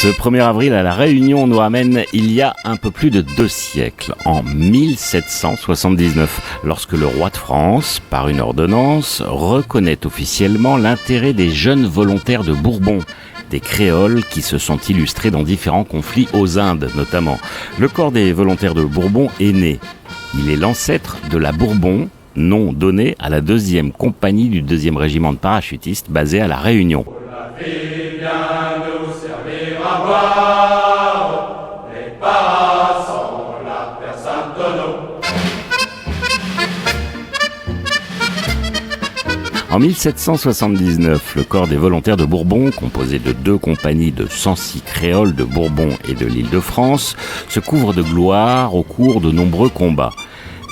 Ce 1er avril à La Réunion nous ramène il y a un peu plus de 2 siècles, en 1779, lorsque le roi de France, par une ordonnance, reconnaît officiellement l'intérêt des jeunes volontaires de Bourbon, des créoles qui se sont illustrés dans différents conflits aux Indes notamment. Le corps des volontaires de Bourbon est né. Il est l'ancêtre de la Bourbon, nom donné à la 2e compagnie du 2e régiment de parachutistes basé à La Réunion. En 1779, le corps des volontaires de Bourbon, composé de 2 compagnies de 106 créoles de Bourbon et de l'Île-de-France, se couvre de gloire au cours de nombreux combats.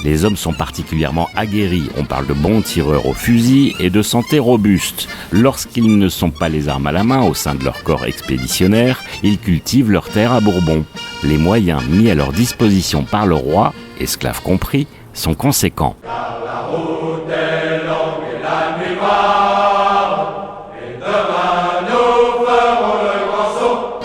Les hommes sont particulièrement aguerris, on parle de bons tireurs au fusil et de santé robuste. Lorsqu'ils ne sont pas les armes à la main au sein de leur corps expéditionnaire, ils cultivent leur terre à Bourbon. Les moyens mis à leur disposition par le roi, esclaves compris, sont conséquents. Car la route est longue et la nuit noire, et demain nous ferons le grand saut.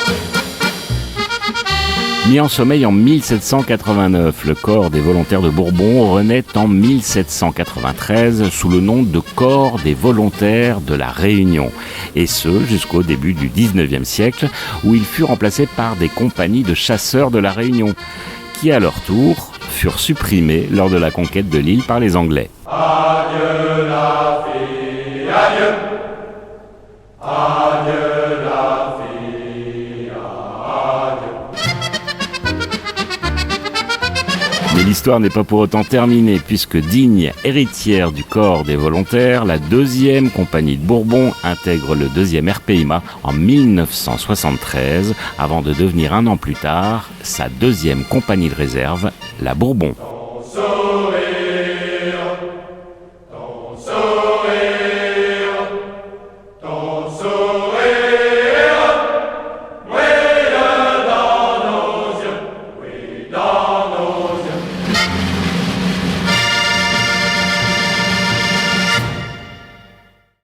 Mis en sommeil en 1789, le corps des volontaires de Bourbon renaît en 1793 sous le nom de corps des volontaires de la Réunion. Et ce, jusqu'au début du 19e siècle, où il fut remplacé par des compagnies de chasseurs de la Réunion, qui à leur tour furent supprimés lors de la conquête de l'île par les Anglais. Adieu la fille, adieu. Adieu la fille, adieu. Mais l'histoire n'est pas pour autant terminée, puisque digne héritière du corps des volontaires, la 2e compagnie de Bourbon intègre le 2e RPIMA en 1973, avant de devenir un an plus tard sa 2e compagnie de réserve, la Bourbon. Ton sourire